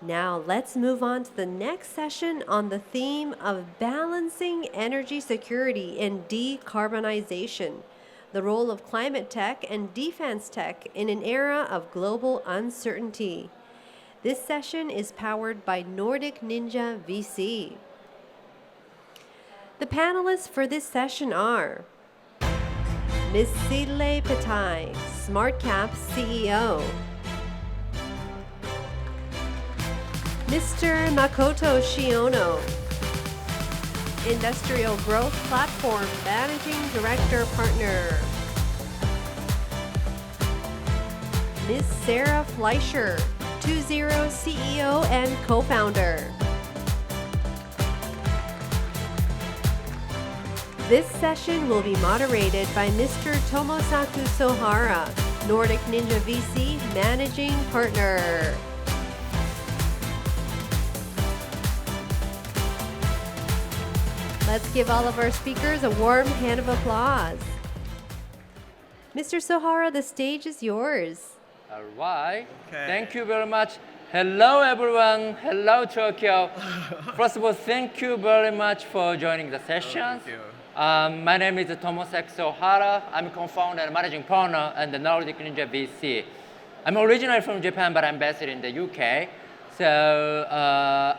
Now let's move on to the next session on the theme of balancing energy security and decarbonization, the role of climate tech and defense tech in an era of global uncertainty. This session is powered by NordicNinja VC. The panelists for this session are Ms. Sille Pettai, SmartCap CEO. Mr. Makoto Shiono, Industrial Growth Platform Managing Director Partner. Ms. Sarah Fleischer, 20 CEO and Co-Founder. This session will be moderated by Mr. Tomosaku Sohara, NordicNinja VC Managing Partner. Let's give all of our speakers a warm hand of applause. Mr. Sohara, the stage is yours. All right. Okay. Thank you very much. Hello, everyone. Hello, Tokyo. First of all, thank you very much for joining the session. Thank you. My name is Tomosaku Sohara. I'm co-founder and managing partner at the NordicNinja VC. I'm originally from Japan, but I'm based in the UK. So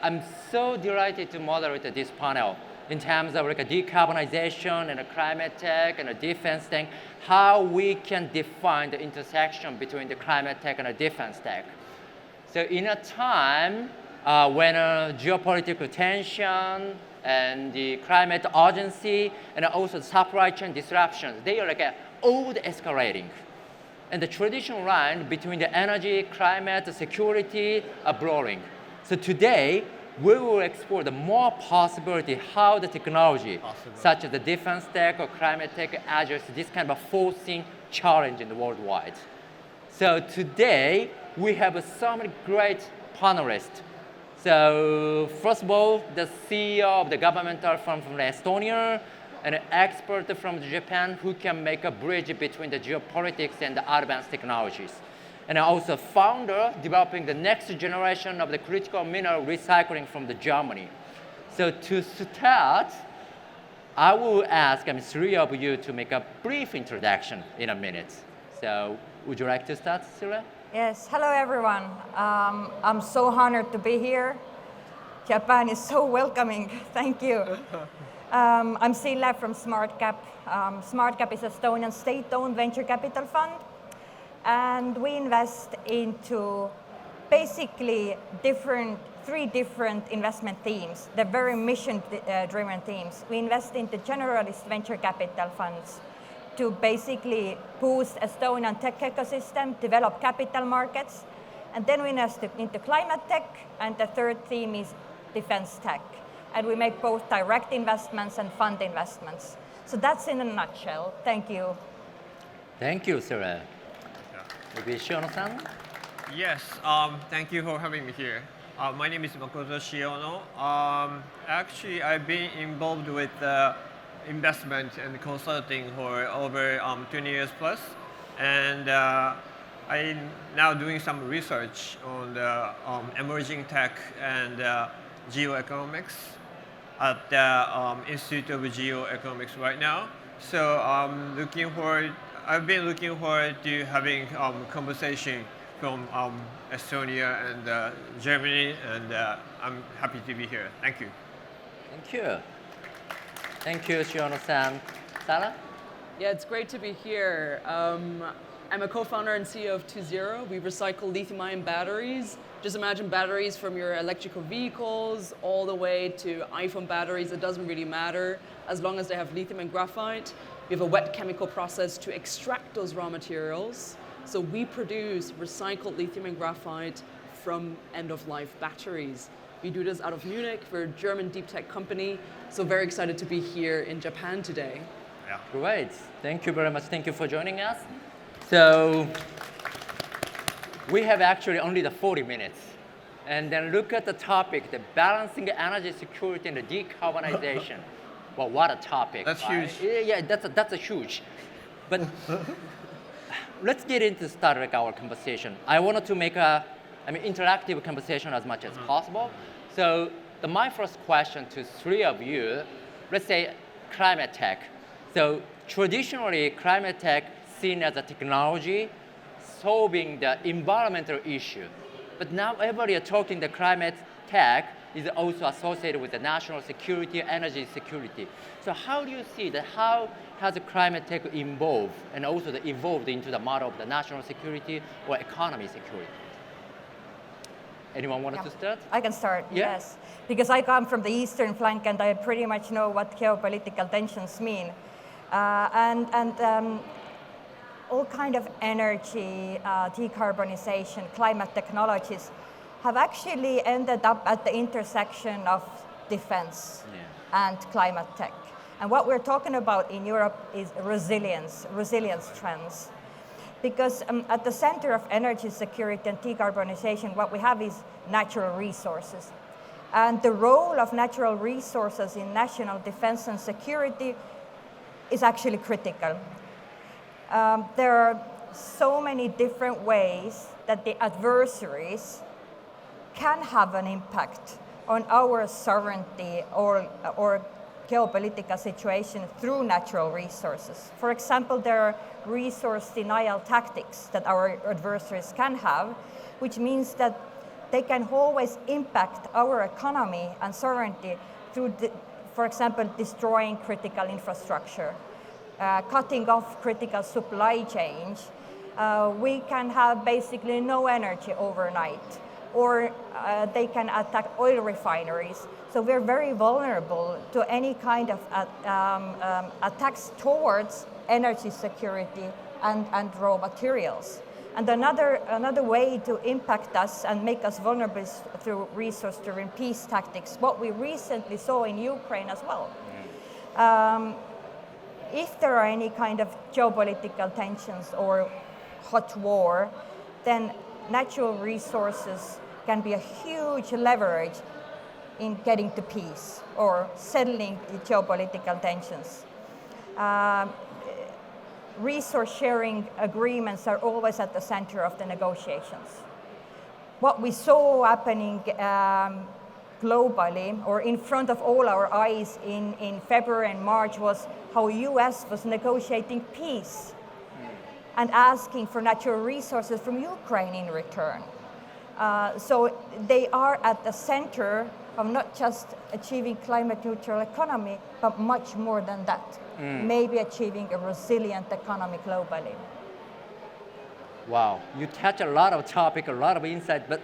I'm so delighted to moderate this panel in terms of like a decarbonization and a climate tech and a defense tech, how we can define the intersection between the climate tech and the defense tech. So in a time when geopolitical tension and the climate urgency and also supply chain disruptions, they are like all escalating. And the traditional line between the energy, climate, security are blurring. So today, we will explore the more possibility how the technology, such as the defense tech or climate tech, address this kind of forcing challenge in the worldwide. So today, we have so many great panelists. So first of all, the CEO of the governmental firm from Estonia, and an expert from Japan who can make a bridge between the geopolitics and the advanced technologies. And also founder developing the next generation of the critical mineral recycling from the Germany. So to start, I will ask three of you to make a brief introduction in a minute. So would you like to start, Sille? Yes, hello everyone. I'm so honored to be here. Japan is so welcoming, thank you. I'm Sille from SmartCap. SmartCap is Estonian state-owned venture capital fund. And we invest into basically three different investment themes. They're very mission-driven themes. We invest into generalist venture capital funds to basically boost Estonian tech ecosystem, develop capital markets, and then we invest into climate tech, and the third theme is defense tech. And we make both direct investments and fund investments. So that's in a nutshell. Thank you. Thank you, Sille. Maybe Shiono-san? Yes, thank you for having me here. My name is Makoto Shiono. Actually, I've been involved with investment and consulting for over 20 years plus. And I'm now doing some research on the emerging tech and geoeconomics at the Institute of Geoeconomics right now. So I've been looking forward to having conversation from Estonia and Germany, and I'm happy to be here. Thank you. Thank you. Thank you, Shiono-san. Sarah? Yeah, it's great to be here. I'm a co-founder and CEO of 20. We recycle lithium-ion batteries. Just imagine batteries from your electrical vehicles all the way to iPhone batteries. It doesn't really matter as long as they have lithium and graphite. We have a wet chemical process to extract those raw materials. So we produce recycled lithium and graphite from end-of-life batteries. We do this out of Munich. We're a German DeepTech company. So very excited to be here in Japan today. Yeah. Great. Thank you very much. Thank you for joining us. So we have actually only the 40 minutes. And then look at the topic, the balancing energy security and the decarbonization. Well, what a topic. That's right? huge. Yeah, that's a huge. But let's get into start our conversation. I wanted to make a interactive conversation as much as possible. So my first question to three of you, let's say climate tech. So traditionally, climate tech seen as a technology solving the environmental issue. But now everybody are talking the climate tech is also associated with the national security, energy security. So how do you see that? How has the climate tech evolved and also evolved into the model of the national security or economy security? Anyone want to start? I can start, Yeah? yes. Because I come from the eastern flank and I pretty much know what geopolitical tensions mean. All kind of energy, decarbonization, climate technologies have actually ended up at the intersection of defense and climate tech. And what we're talking about in Europe is resilience trends. Because at the center of energy security and decarbonization, what we have is natural resources. And the role of natural resources in national defense and security is actually critical. There are so many different ways that the adversaries can have an impact on our sovereignty or geopolitical situation through natural resources. For example, there are resource denial tactics that our adversaries can have, which means that they can always impact our economy and sovereignty through, for example, destroying critical infrastructure, cutting off critical supply chains. We can have basically no energy overnight, or they can attack oil refineries. So we're very vulnerable to any kind of attacks towards energy security and raw materials. And another way to impact us and make us vulnerable is through resource-driven peace tactics, what we recently saw in Ukraine as well. If there are any kind of geopolitical tensions or hot war, then natural resources can be a huge leverage in getting to peace or settling the geopolitical tensions. Resource sharing agreements are always at the center of the negotiations. What we saw happening globally or in front of all our eyes in February and March was how US was negotiating peace and asking for natural resources from Ukraine in return. So they are at the center of not just achieving climate neutral economy, but much more than that. Maybe achieving a resilient economy globally. Wow, you touch a lot of topic, a lot of insight, but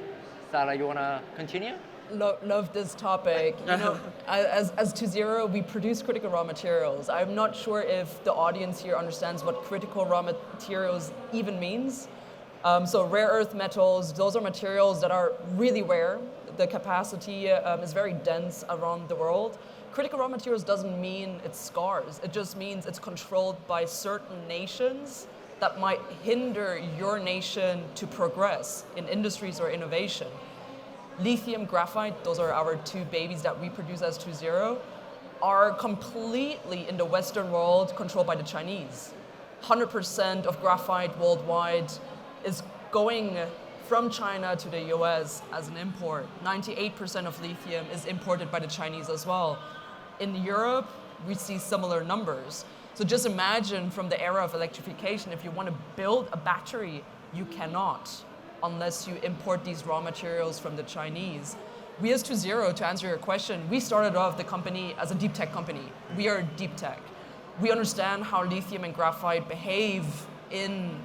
Sarah, you want to continue? Love this topic. You know, as T0, we produce critical raw materials. I'm not sure if the audience here understands what critical raw materials even means. So rare earth metals, those are materials that are really rare. The capacity is very dense around the world. Critical raw materials doesn't mean it's scarce. It just means it's controlled by certain nations that might hinder your nation to progress in industries or innovation. Lithium, graphite, those are our two babies that we produce as T0, are completely in the Western world controlled by the Chinese. 100% of graphite worldwide is going from China to the US as an import. 98% of lithium is imported by the Chinese as well. In Europe, we see similar numbers. So just imagine from the era of electrification, if you want to build a battery, you cannot unless you import these raw materials from the Chinese. We as T0, to answer your question, we started off the company as a deep tech company. We are deep tech. We understand how lithium and graphite behave in,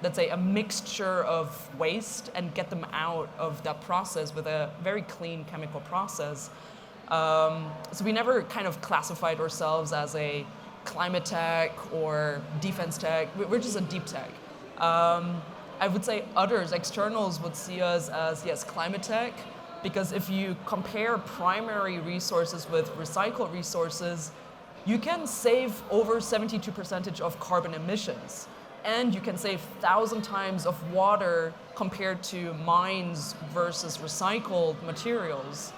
let's say, a mixture of waste and get them out of that process with a very clean chemical process. So we never kind of classified ourselves as a climate tech or defense tech. We're just a deep tech. I would say others, externals, would see us as, yes, climate tech, because if you compare primary resources with recycled resources, you can save over 72% of carbon emissions. And you can save 1,000 times of water compared to mines versus recycled materials.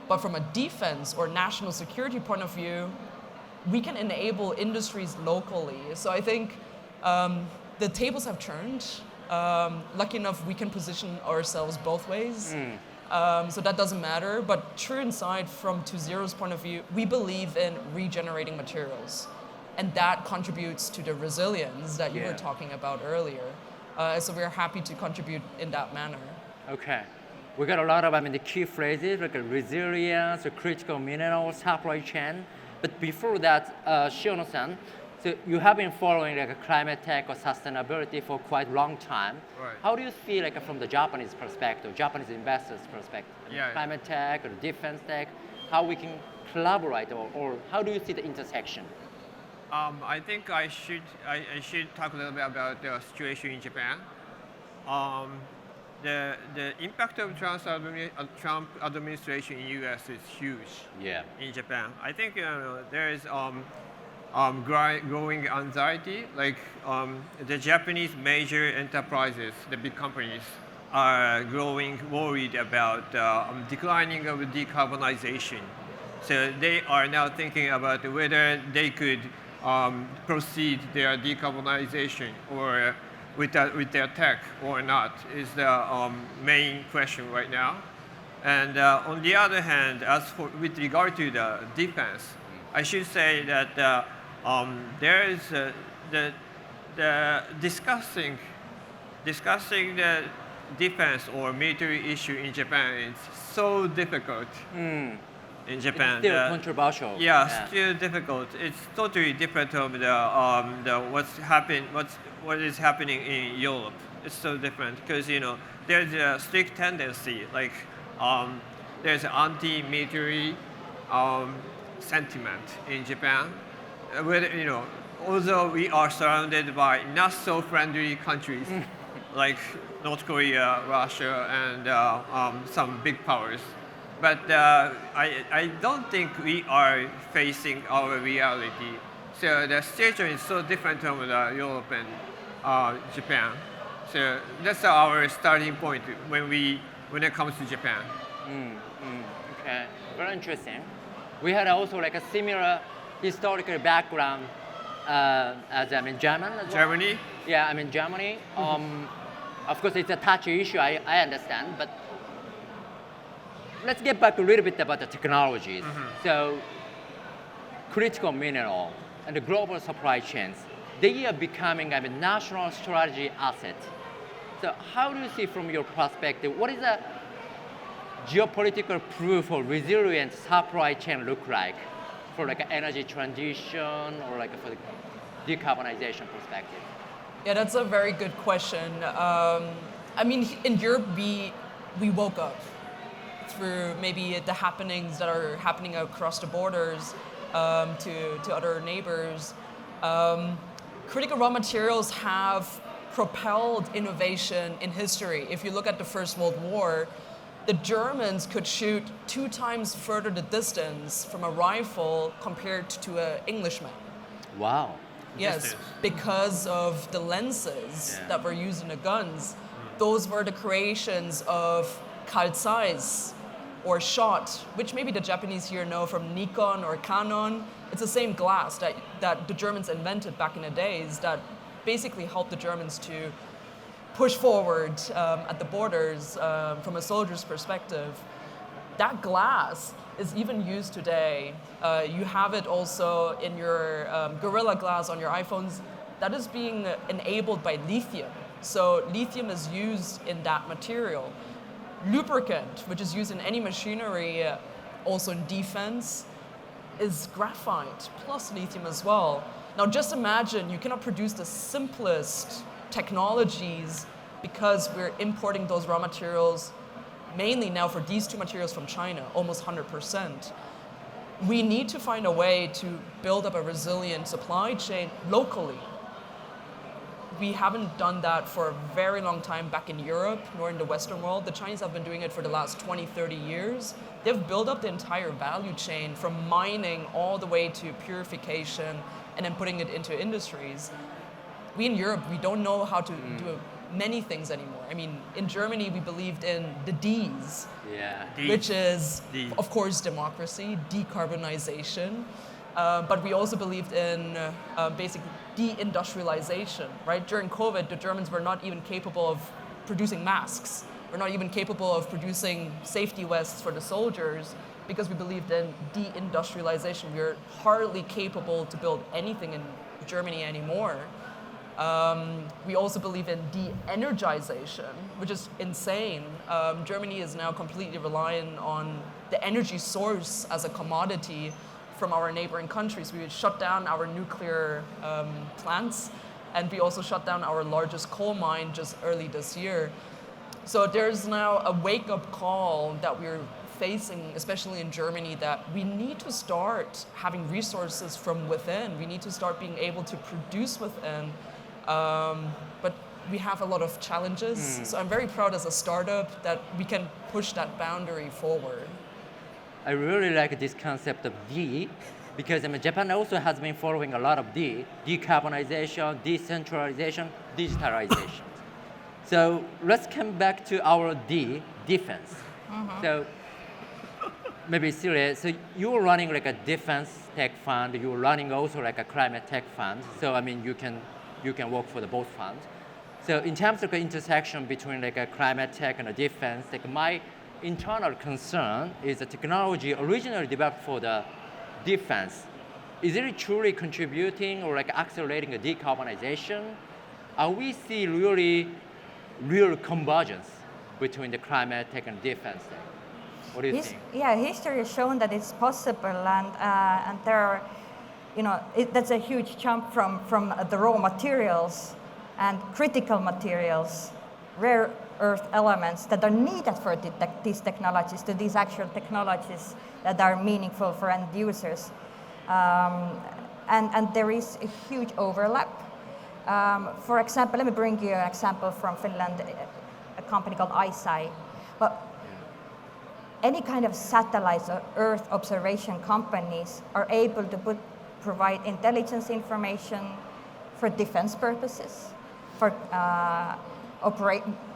But from a defense or national security point of view, we can enable industries locally. So I think the tables have turned. Lucky enough, we can position ourselves both ways. So that doesn't matter. But true inside, from 2.0's point of view, we believe in regenerating materials. And that contributes to the resilience that you were talking about earlier. So we're happy to contribute in that manner. Okay. We got a lot of, the key phrases like resilience, critical minerals, supply chain. But before that, Shiono-san, so you have been following like climate tech or sustainability for quite a long time. Right. How do you see like from the Japanese perspective, Japanese investors' perspective, climate tech or defense tech, how we can collaborate or how do you see the intersection? I think I should talk a little bit about the situation in Japan. The impact of Trump administration in U.S. is huge. In Japan, I think there is growing anxiety. Like the Japanese major enterprises, the big companies, are growing worried about declining of decarbonization. So they are now thinking about whether they could proceed their decarbonization or with their tech or not is the main question right now. And on the other hand, with regard to the defense, I should say that there is the discussing the defense or military issue in Japan is so difficult. In Japan, it's still controversial. Still difficult. It's totally different from what is happening in Europe. It's so different because there's a strict tendency, like there's anti-military sentiment in Japan. Although we are surrounded by not so friendly countries like North Korea, Russia, and some big powers. But I don't think we are facing our reality. So the situation is so different from Europe and Japan. So that's our starting point when it comes to Japan. Okay, very interesting. We had also like a similar historical background as German as well. Germany? Yeah, Germany. Of course, it's a touchy issue. I understand, but let's get back a little bit about the technologies. So, critical mineral and the global supply chains, they are becoming a national strategy asset. So, how do you see from your perspective, what is a geopolitical proof or resilient supply chain look like for like an energy transition or like for the decarbonization perspective? Yeah, that's a very good question. In Europe, we woke up through maybe the happenings that are happening across the borders to other neighbors. Critical raw materials have propelled innovation in history. If you look at the First World War, the Germans could shoot 2 times further the distance from a rifle compared to an Englishman. Wow. Yes, because of the lenses that were used in the guns. Those were the creations of Carl Zeiss or shot, which maybe the Japanese here know from Nikon or Canon. It's the same glass that the Germans invented back in the days that basically helped the Germans to push forward at the borders from a soldier's perspective. That glass is even used today. You have it also in your Gorilla Glass on your iPhones. That is being enabled by lithium. So lithium is used in that material. Lubricant, which is used in any machinery, also in defense, is graphite plus lithium as well. Now just imagine, you cannot produce the simplest technologies because we're importing those raw materials mainly now for these 2 materials from China, almost 100%. We need to find a way to build up a resilient supply chain locally. We haven't done that for a very long time back in Europe, nor in the Western world. The Chinese have been doing it for the last 20, 30 years. They've built up the entire value chain from mining all the way to purification and then putting it into industries. We in Europe, we don't know how to do many things anymore. In Germany, we believed in the Ds, which is, of course, democracy, decarbonization, but we also believed in basic deindustrialization, right? During COVID, the Germans were not even capable of producing masks. We're not even capable of producing safety vests for the soldiers because we believed in deindustrialization. We're hardly capable to build anything in Germany anymore. We also believe in de-energization, which is insane. Germany is now completely reliant on the energy source as a commodity from our neighboring countries. We shut down our nuclear plants, and we also shut down our largest coal mine just early this year. So there's now a wake-up call that we're facing, especially in Germany, that we need to start having resources from within. We need to start being able to produce within. But we have a lot of challenges. So I'm very proud as a startup that we can push that boundary forward. I really like this concept of D, because Japan also has been following a lot of D: decarbonization, decentralization, digitalization. So let's come back to our D, defense. So maybe Sille, so you're running like a defense tech fund, you're running also like a climate tech fund. So I mean, you can work for the both funds. So in terms of the intersection between like a climate tech and a defense, like my internal concern is the technology originally developed for the defense. Is it truly contributing or like accelerating the decarbonization? Are we see real convergence between the climate tech and defense tech? What do you think? Yeah, history has shown that it's possible, and there are, that's a huge jump from the raw materials and critical materials, rare earth elements that are needed for these technologies to these actual technologies that are meaningful for end users. And there is a huge overlap. For example, let me bring you an example from Finland, a company called ISAI. But any kind of satellites or Earth observation companies are able to provide intelligence information for defense purposes, for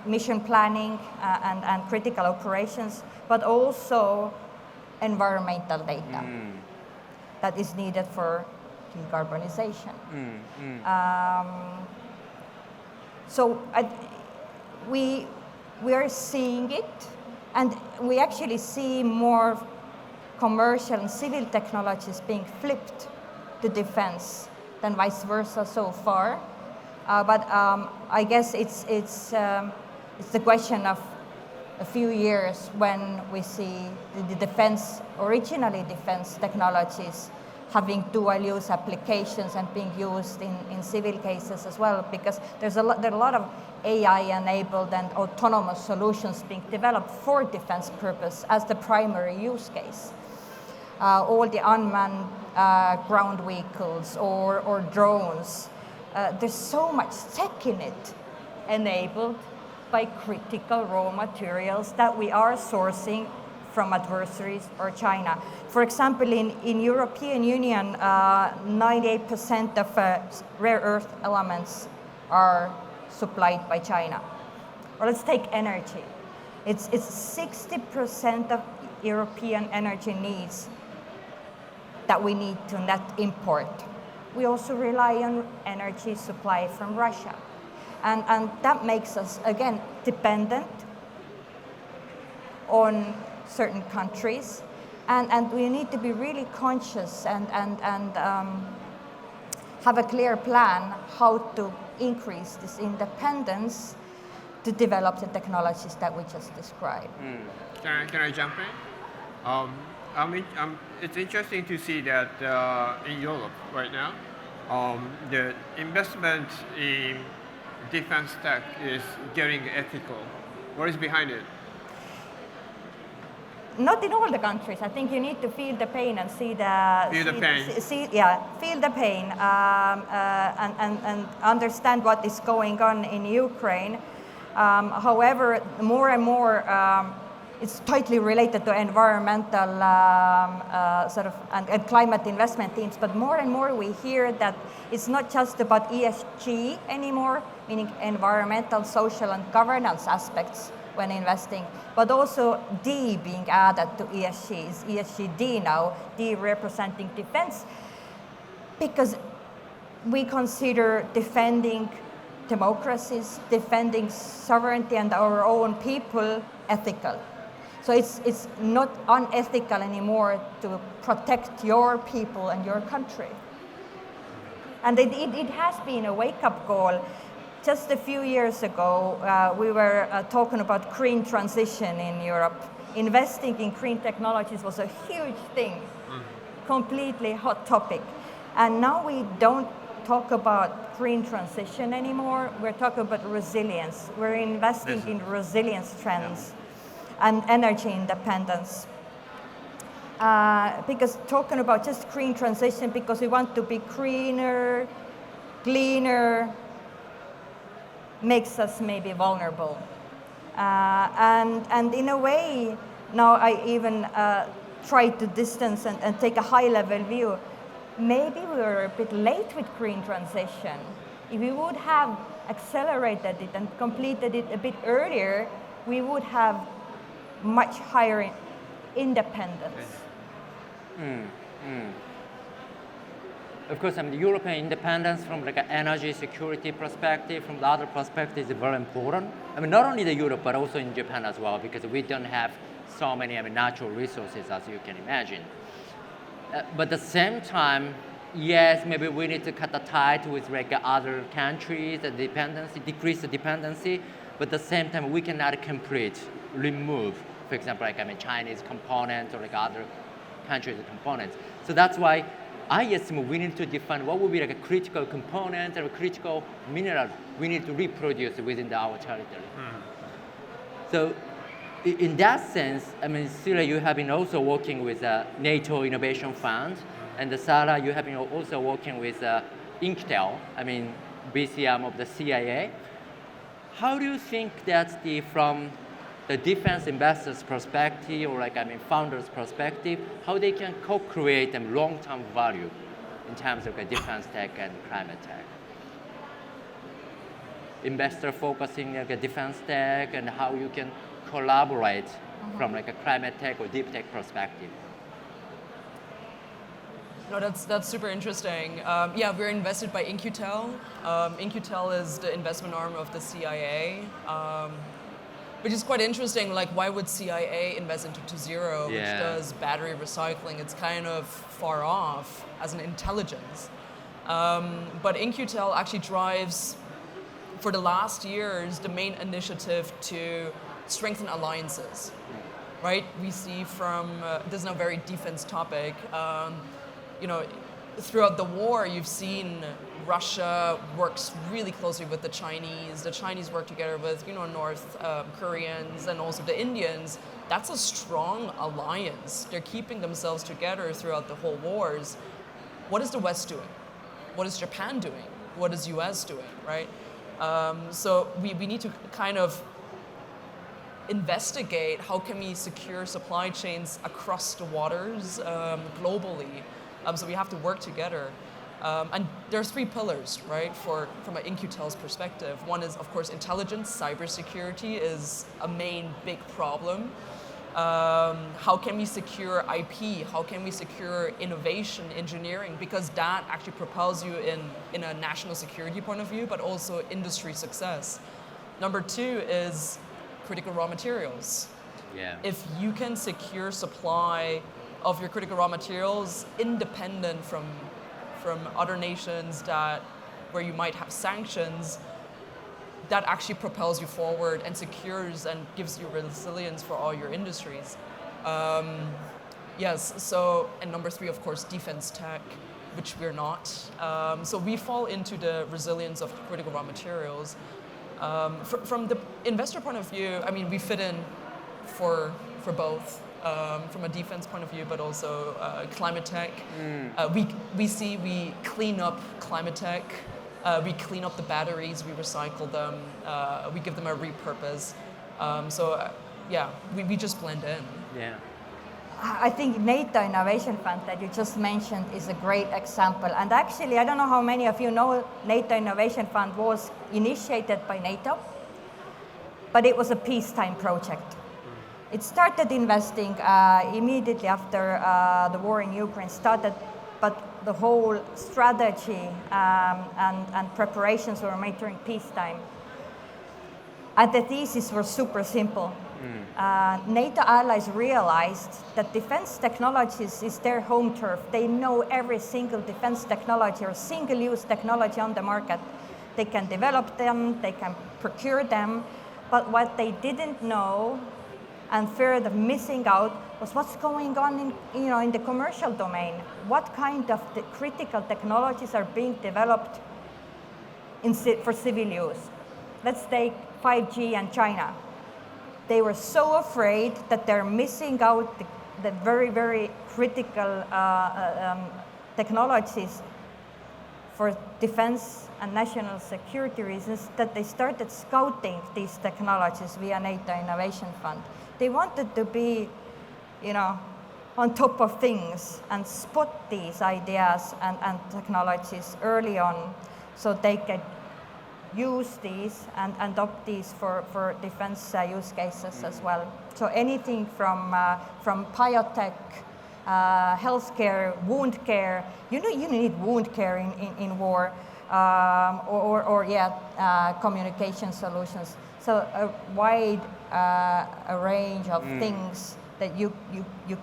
mission planning and critical operations, but also environmental data that is needed for decarbonization. So we are seeing it, and we actually see more commercial and civil technologies being flipped to defense than vice versa so far. But I guess it's the question of a few years when we see the originally defense technologies having dual-use applications and being used in civil cases as well, because there are a lot of AI-enabled and autonomous solutions being developed for defense purpose as the primary use case. All the unmanned ground vehicles or drones, there's so much tech in it enabled by critical raw materials that we are sourcing from adversaries or China. For example, in European Union, 98% of rare earth elements are supplied by China. Or let's take energy. It's 60% of European energy needs that we need to net import. We also rely on energy supply from Russia. And that makes us, again, dependent on certain countries. And we need to be really conscious and have a clear plan how to increase this independence to develop the technologies that we just described. Can I jump in? It's interesting to see that in Europe right now, the investment in defense tech is getting ethical. What is behind it? Not in all the countries. I think you need to feel the pain and see the... Feel the pain. Feel the pain and understand what is going on in Ukraine. However, more and more, it's tightly related to environmental and climate investment themes, but more and more we hear that it's not just about ESG anymore, meaning environmental, social, and governance aspects when investing, but also D being added to ESG. Is ESG D now, D representing defense, because we consider defending democracies, defending sovereignty and our own people ethical. So it's not unethical anymore to protect your people and your country. And it has been a wake-up call. Just a few years ago, we were talking about green transition in Europe. Investing in green technologies was a huge thing, completely hot topic. And now we don't talk about green transition anymore. We're talking about resilience. We're investing in resilience trends and energy independence. Because talking about just green transition because we want to be greener, cleaner, makes us maybe vulnerable. And in a way, now I even try to distance and take a high-level view. Maybe we were a bit late with green transition. If we would have accelerated it and completed it a bit earlier, we would have much higher independence. Of course, the European independence from like an energy security perspective, from the other perspective, is very important. Not only the Europe, but also in Japan as well, because we don't have so many natural resources as you can imagine. But at the same time, yes, maybe we need to cut the ties with like other countries, the dependency, decrease the dependency. But at the same time, we cannot remove, for example, like Chinese components or like other countries' components. So that's why I assume we need to define what would be like a critical component or a critical mineral we need to reproduce within our territory. So in that sense, Sille, you have been also working with NATO Innovation Fund, and Sohara, you have been also working with Inktel, BCM of the CIA. How do you think that from the defense investors' perspective, or founders' perspective, how they can co-create long-term value in terms of defense tech and climate tech? Investor focusing defense tech, and how you can collaborate from a climate tech or deep tech perspective. No, that's super interesting. We're invested by In-Q-Tel. In-Q-Tel is the investment arm of the CIA. Which is quite interesting, why would CIA invest into T0, which does battery recycling? It's kind of far off as an intelligence. But In-Q-Tel actually drives, for the last years, the main initiative to strengthen alliances, right? We see this is now a very defense topic, throughout the war, you've seen Russia works really closely with the Chinese work together with, North Koreans and also the Indians. That's a strong alliance. They're keeping themselves together throughout the whole wars. What is the West doing? What is Japan doing? What is US doing, right? So we need to kind of investigate how can we secure supply chains across the waters globally. So we have to work together. And there's three pillars, right, from an In-Q-Tel's perspective. One is, of course, intelligence. Cybersecurity is a main big problem. How can we secure IP? How can we secure innovation, engineering? Because that actually propels you in a national security point of view, but also industry success. Number two is critical raw materials. Yeah. If you can secure supply of your critical raw materials independent from other nations where you might have sanctions, that actually propels you forward and secures and gives you resilience for all your industries. And number three, of course, defense tech, which we're not. So we fall into the resilience of critical raw materials. From the investor point of view, we fit in for both. From a defense point of view, but also climate tech. We clean up climate tech. We clean up the batteries, we recycle them, we give them a repurpose. We just blend in. Yeah. I think NATO Innovation Fund that you just mentioned is a great example. And actually, I don't know how many of you know NATO Innovation Fund was initiated by NATO, but it was a peacetime project. It started investing immediately after the war in Ukraine started, but the whole strategy and preparations were made during peacetime. And the thesis was super simple. NATO allies realized that defense technologies is their home turf. They know every single defense technology or single-use technology on the market. They can develop them, they can procure them, but what they didn't know and feared of missing out was what's going on in the commercial domain. What kind of critical technologies are being developed for civil use? Let's take 5G and China. They were so afraid that they're missing out the very, very critical technologies for defense and national security reasons that they started scouting these technologies via NATO Innovation Fund. They wanted to be, on top of things and spot these ideas and technologies early on so they could use these and adopt these for defense use cases as well. So anything from biotech, healthcare, wound care. You need wound care in war, communication solutions. So a wide a range of things that you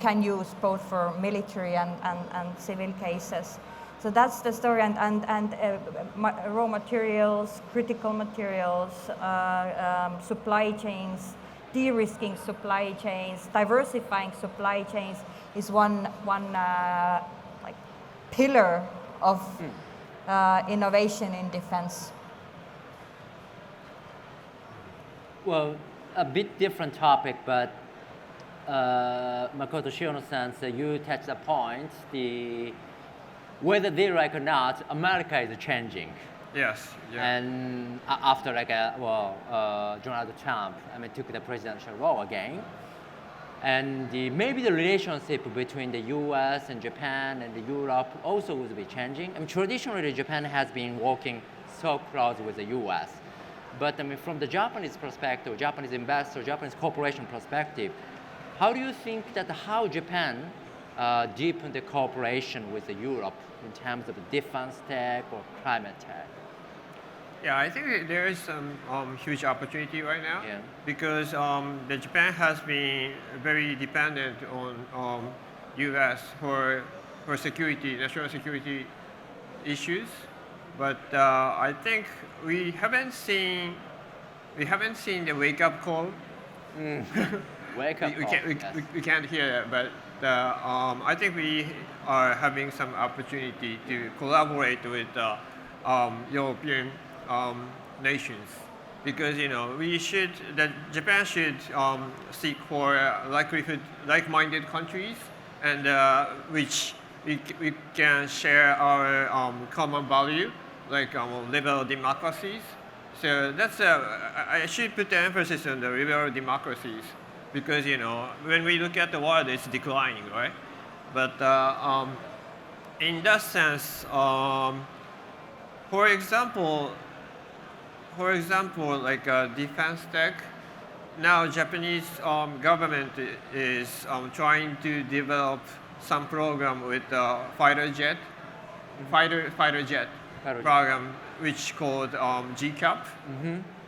can use both for military and civil cases. So that's the story, and raw materials, critical materials, supply chains, de-risking supply chains, diversifying supply chains is one pillar of innovation in defense. Well, a bit different topic, but Makoto Shiono sense you touched the point, whether they like or not, America is changing. Yes. Yeah. And after Donald Trump, took the presidential role again, and maybe the relationship between the U.S. and Japan and Europe also will be changing. Traditionally, Japan has been working so close with the U.S., but from the Japanese perspective, Japanese investor, Japanese corporation perspective, how do you think that how Japan deepen the cooperation with Europe in terms of defense tech or climate tech? Yeah, I think there is some huge opportunity right now, because the Japan has been very dependent on U.S. for security, national security issues, but I think we haven't seen the wake-up call. Wake-up call. We can't hear that, but I think we are having some opportunity to collaborate with European nations, because Japan should seek for like-minded countries, and which we can share our common value, like liberal democracies. So that's I should put the emphasis on the liberal democracies, because when we look at the world, it's declining, right? But in that sense, for example, like defense tech, now Japanese government is trying to develop some program with fighter jet program, which called GCAP,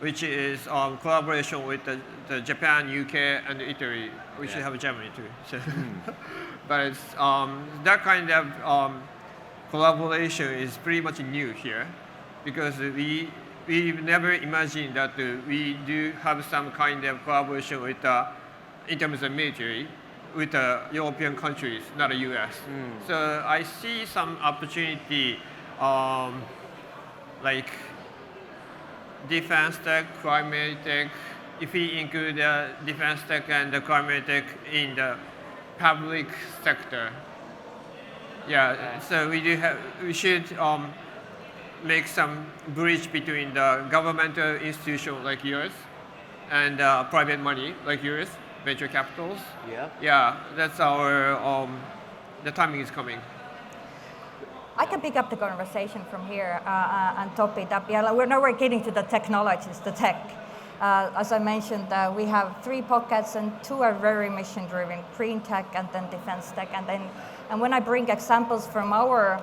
which is collaboration with the Japan, UK, and Italy. We should have Germany too. So but it's, that kind of collaboration is pretty much new here, because we never imagined that we do have some kind of collaboration with in terms of military with European countries, not the US. So I see some opportunity, like defense tech, climate tech. If we include defense tech and the climate tech in the public sector, so we should make some bridge between the governmental institution like yours and private money like yours, venture capitals. Yeah, that's our, the timing is coming. I can pick up the conversation from here and top it up. Yeah, we're getting to the technologies, the tech. As I mentioned, we have 3 pockets, and 2 are very mission-driven: green tech and then defense tech. And when I bring examples from our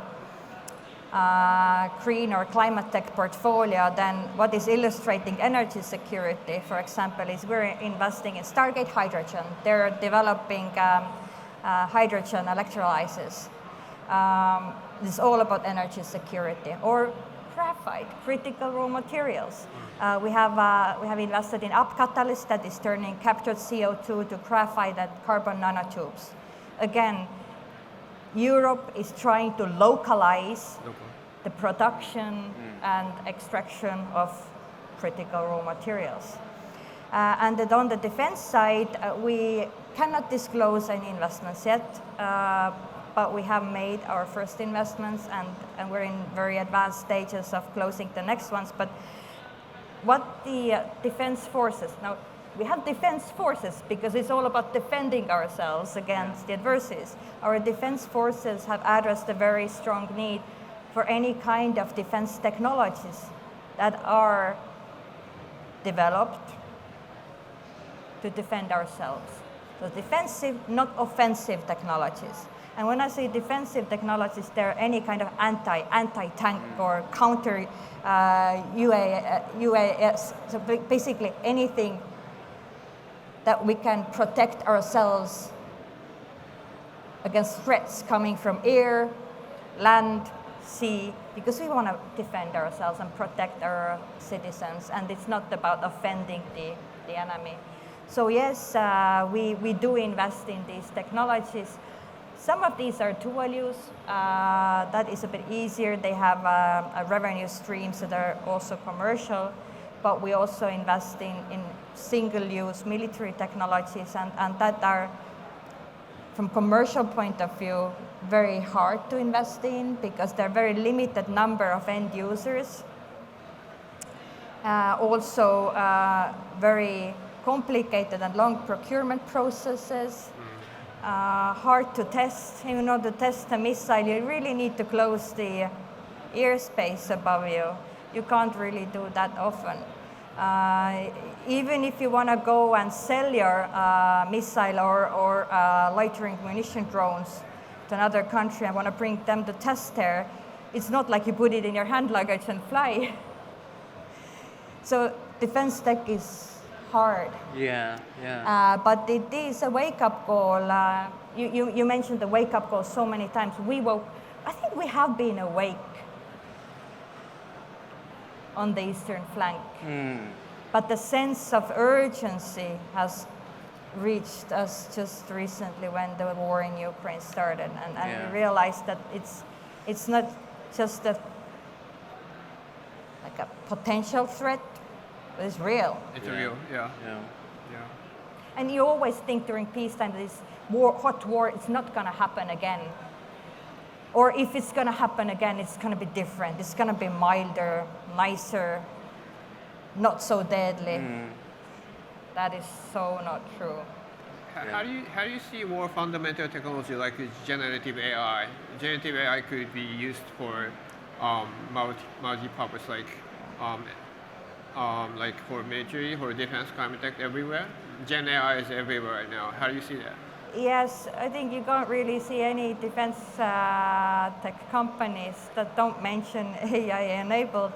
green or climate tech portfolio, then what is illustrating energy security, for example, is we're investing in Stargate Hydrogen. They're developing hydrogen electrolyzers. It's all about energy security. Or graphite, critical raw materials. We have invested in UpCatalyst that is turning captured CO2 to graphite and carbon nanotubes. Again, Europe is trying to localize the production and extraction of critical raw materials. And then on the defense side, we cannot disclose any investments yet, but we have made our first investments and we're in very advanced stages of closing the next ones. But what the defense forces, now we have defense forces because it's all about defending ourselves against the adversaries. Our defense forces have addressed a very strong need for any kind of defense technologies that are developed to defend ourselves. So defensive, not offensive technologies. And when I say defensive technologies, they're any kind of anti-tank or counter UAS. So basically anything that we can protect ourselves against threats coming from air, land, sea, because we want to defend ourselves and protect our citizens, and it's not about offending the enemy. So yes, we do invest in these technologies. Some of these are dual use. That is a bit easier. They have a revenue streams that are also commercial, but we also invest in single-use military technologies, and that are, from commercial point of view, very hard to invest in because there are very limited number of end users. Also, very complicated and long procurement processes. Hard to test. In order to test a missile, you really need to close the airspace above you. You can't really do that often. Even if you want to go and sell your missile or loitering munition drones to another country and want to bring them to test there, it's not like you put it in your hand luggage and fly. So defense tech is hard. Yeah. But it is a wake-up call. You mentioned the wake-up call so many times. I think we have been awake on the eastern flank. But the sense of urgency has reached us just recently when the war in Ukraine started, and we realized that it's not just a potential threat, but it's real. It's real, yeah. And you always think during peacetime that this hot war, it's not going to happen again. Or if it's going to happen again, it's going to be different. It's going to be milder, nicer, not so deadly. That is so not true. How do you see more fundamental technology like generative AI? Generative AI could be used for multi-purpose, like for military, for defense, climate tech, everywhere. Gen AI is everywhere right now. How do you see that? Yes, I think you can't really see any defense tech companies that don't mention AI enabled.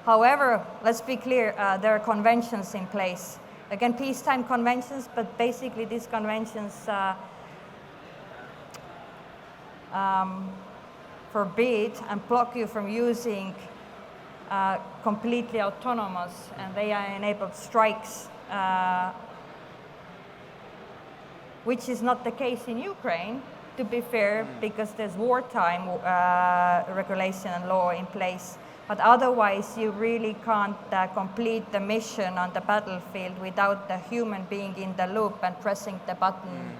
However, let's be clear, there are conventions in place. Again, peacetime conventions, but basically these conventions forbid and block you from using completely autonomous and AI-enabled strikes, which is not the case in Ukraine, to be fair, because there's wartime regulation and law in place. But otherwise, you really can't complete the mission on the battlefield without the human being in the loop and pressing the button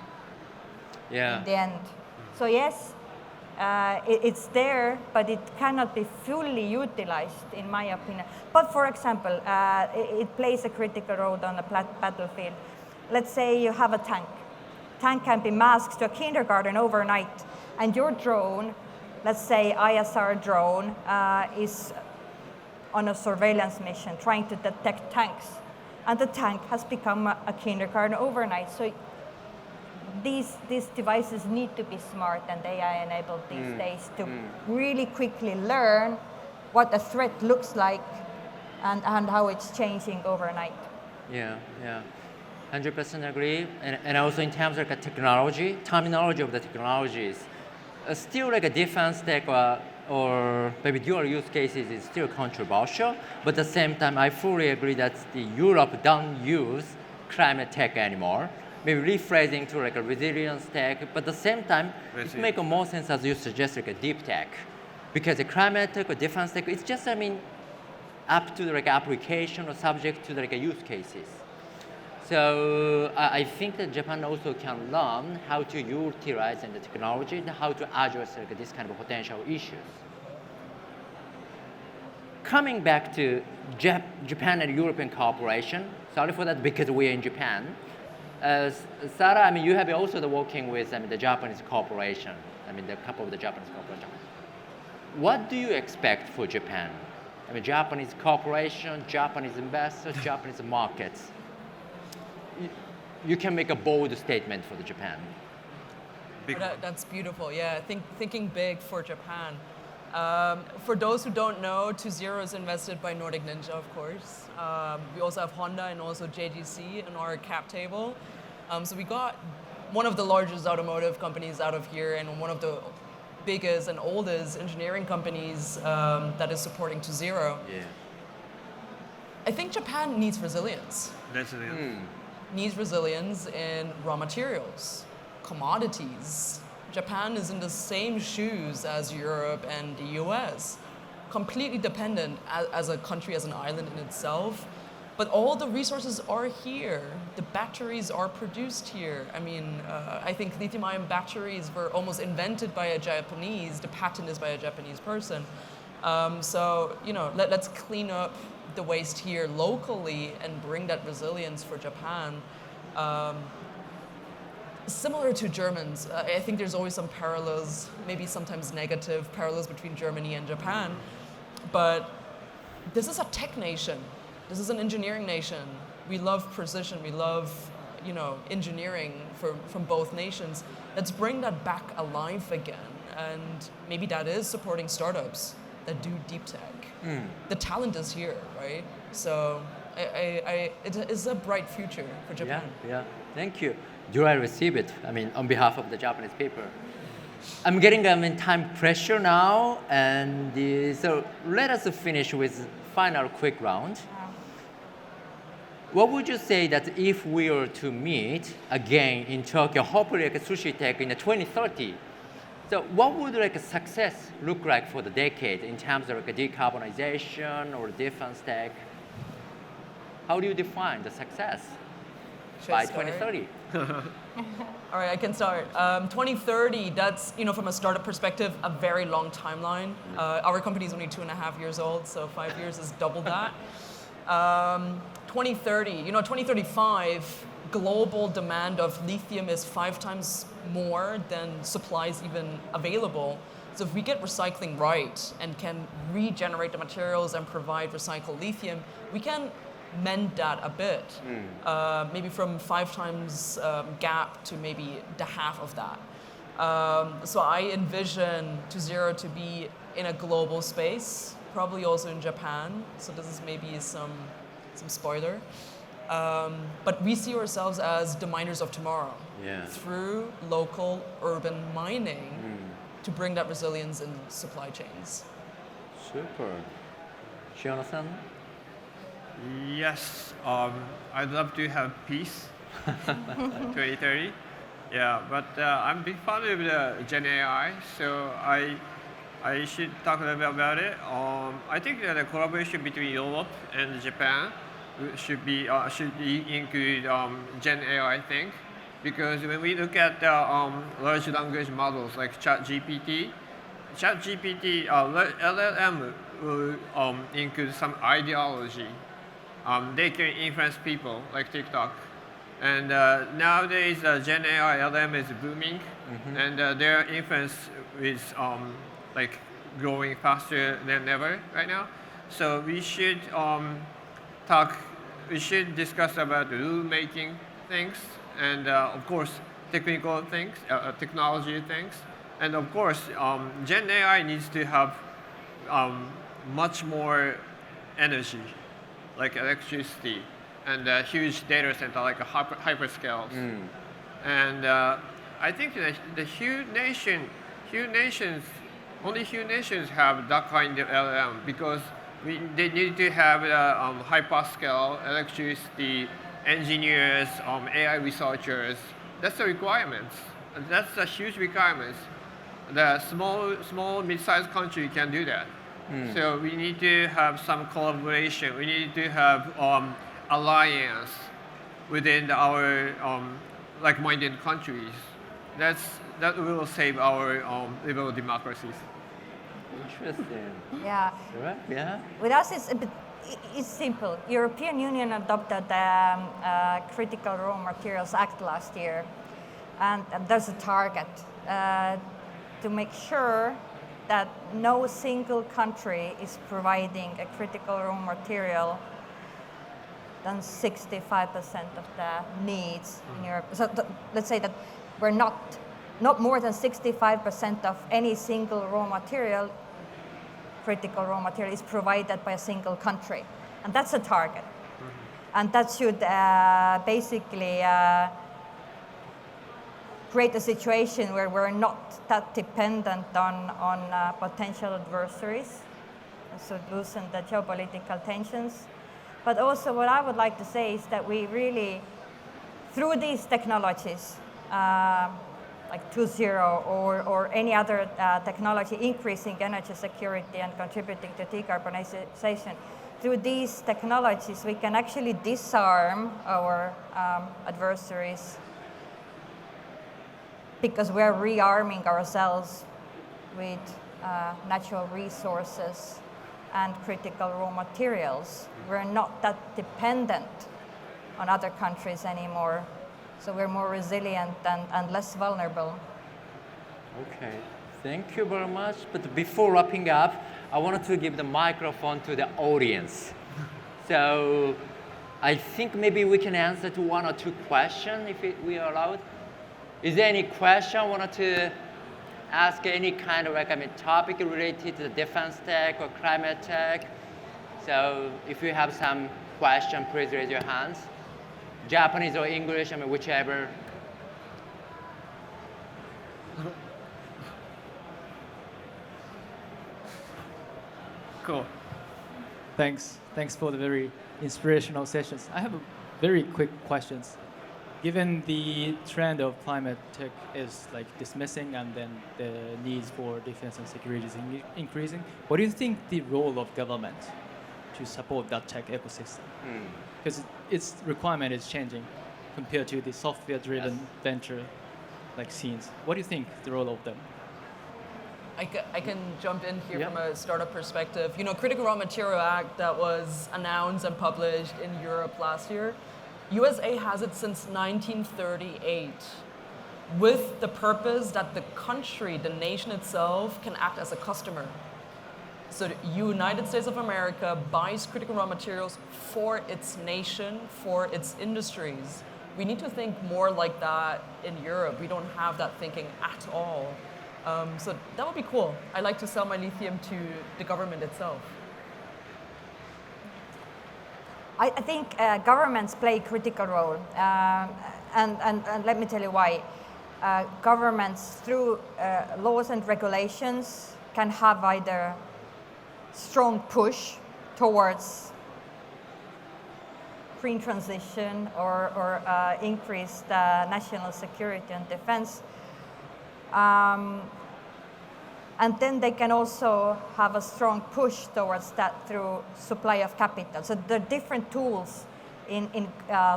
in the end. So yes, it's there, but it cannot be fully utilized, in my opinion. But for example, it plays a critical role on the battlefield. Let's say you have a tank. Tank can be masked to a kindergarten overnight, and your drone, let's say ISR drone, is on a surveillance mission trying to detect tanks, and the tank has become a kindergarten overnight. So these devices need to be smart and AI enabled these days to really quickly learn what a threat looks like and how it's changing overnight. Yeah, yeah. 100% agree. And also in terms of like technology, terminology of the technologies, still like a defense tech or maybe dual use cases is still controversial. But at the same time, I fully agree that the Europe don't use climate tech anymore. Maybe rephrasing to like a resilience tech, but at the same time, it makes more sense as you suggest like a deep tech. Because the climate tech or defense tech, it's just, I mean, up to the like application or subject to the like use cases. So I think that Japan also can learn how to utilize the technology and how to address like, this kind of potential issues. Coming back to Japan and European cooperation, sorry for that because we're in Japan. Sara, I mean, you have also working with the Japanese corporation, the couple of the Japanese corporation. What do you expect for Japan? Japanese corporation, Japanese investors, Japanese markets. You can make a bold statement for the Japan. That's beautiful. Yeah, thinking big for Japan. For those who don't know, 2.0 is invested by NordicNinja, of course. We also have Honda and also JGC in our cap table. So we got one of the largest automotive companies out of here and one of the biggest and oldest engineering companies that is supporting 2.0. Yeah. I think Japan needs resilience. Needs resilience in raw materials, commodities. Japan is in the same shoes as Europe and the US, completely dependent as a country, as an island in itself. But all the resources are here. The batteries are produced here. I think lithium-ion batteries were almost invented by a Japanese. The patent is by a Japanese person. So, let's clean up the waste here locally and bring that resilience for Japan. Similar to Germans, I think there's always some parallels, maybe sometimes negative parallels between Germany and Japan. But this is a tech nation. This is an engineering nation. We love precision. We love, engineering from both nations. Let's bring that back alive again. And maybe that is supporting startups that do deep tech. The talent is here, right? So it is a bright future for Japan. Yeah. Thank you. Do I receive it? On behalf of the Japanese people. I'm getting time pressure now, and so let us finish with final quick round. What would you say that if we were to meet again in Tokyo, hopefully like a Sushi Tech in 2030, so what would like a success look like for the decade in terms of like a decarbonization or defense tech? How do you define the success by 2030? All right, I can start. 2030, that's, from a startup perspective, a very long timeline. Our company is only 2.5 years old, so 5 years is double that. 2030, 2035, global demand of lithium is 5 times more than supplies even available. So if we get recycling right and can regenerate the materials and provide recycled lithium, we can mend that a bit. Maybe from 5 times gap to maybe the half of that. So I envision 2.0 to be in a global space, probably also in Japan. So this is maybe some spoiler. But we see ourselves as the miners of tomorrow through local urban mining to bring that resilience in supply chains. Super. Shiono-san? Yes, I'd love to have peace 2030. Yeah, but I'm a big fan of the Gen AI, so I should talk a little bit about it. I think that the collaboration between Europe and Japan should include Gen AI thing, because when we look at large language models like ChatGPT, LLM will include some ideology. They can influence people like TikTok. And nowadays, Gen AI LLM is booming, and their influence is growing faster than ever right now. So we should discuss about rule-making things, and of course, technical things, technology things. And of course, Gen AI needs to have much more energy, like electricity, and a huge data center, like a hyperscales. And I think the huge nations, only huge nations have that kind of LLM because they need to have hyperscale, electricity, engineers, AI researchers. That's the requirements. And that's a huge requirements. The small, mid-sized country can do that. So we need to have some collaboration. We need to have alliance within our like-minded countries. That will save our liberal democracies. Interesting. Yeah. Right? Yeah. With us, it's simple. European Union adopted the Critical Raw Materials Act last year, and there's a target to make sure that no single country is providing a critical raw material than 65% of the needs in Europe. So let's say that we're not more than 65% of any single raw material, critical raw material, is provided by a single country. And that's a target. And that should basically create a situation where we're not that dependent on potential adversaries, so loosen the geopolitical tensions. But also what I would like to say is that we really, through these technologies, like 2.0 or any other technology increasing energy security and contributing to decarbonization, through these technologies we can actually disarm our adversaries because we're rearming ourselves with natural resources and critical raw materials. We're not that dependent on other countries anymore. So we're more resilient and less vulnerable. Okay, thank you very much. But before wrapping up, I wanted to give the microphone to the audience. So I think maybe we can answer to one or two questions if we are allowed. Is there any question I wanted to ask, any kind of topic related to the defense tech or climate tech? So if you have some question, please raise your hands. Japanese or English, whichever. Cool. Thanks for the very inspirational sessions. I have a very quick questions. Given the trend of climate tech is like dismissing and then the needs for defense and security is increasing, what do you think the role of government to support that tech ecosystem? Because its requirement is changing compared to the software-driven venture like scenes. What do you think the role of them? I can jump in here from a startup perspective. You know, Critical Raw Material Act that was announced and published in Europe last year, USA has it since 1938 with the purpose that the country, the nation itself, can act as a customer. So the United States of America buys critical raw materials for its nation, for its industries. We need to think more like that in Europe. We don't have that thinking at all. So that would be cool. I like to sell my lithium to the government itself. I think governments play a critical role, and let me tell you why. Governments, through laws and regulations, can have either strong push towards green transition or increased national security and defense. And then they can also have a strong push towards that through supply of capital. So there are different tools in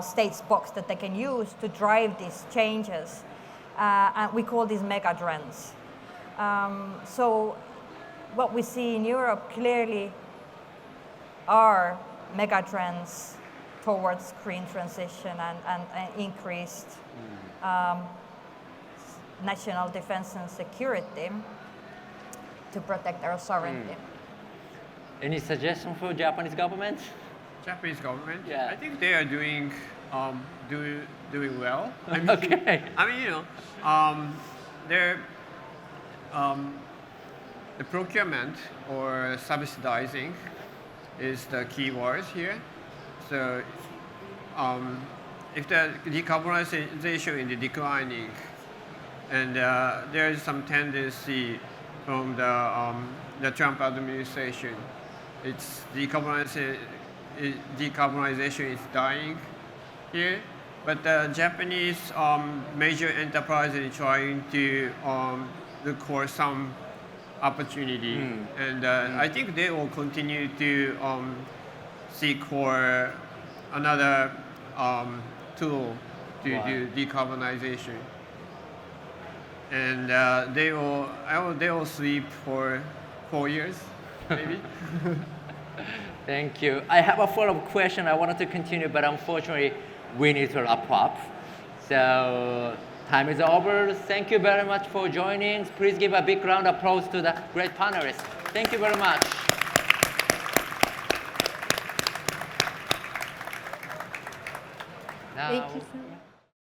states' box that they can use to drive these changes. And we call these mega trends. So what we see in Europe clearly are mega trends towards green transition and increased national defense and security to protect our sovereignty. Any suggestion for Japanese government? Japanese government? Yeah. I think they are doing doing well. I mean, Okay. I mean, they're the procurement or subsidizing is the key word here. So if the decarbonization is declining, and there is some tendency from the Trump administration, it's decarbonization is dying here. But the Japanese major enterprise is trying to look for some opportunity, and I think they will continue to seek for another tool to do decarbonization. And they will sleep for 4 years, maybe. Thank you. I have a follow-up question. I wanted to continue, but unfortunately, we need to wrap up. So time is over. Thank you very much for joining. Please give a big round of applause to the great panelists. Thank you very much. Now, Thank you so much.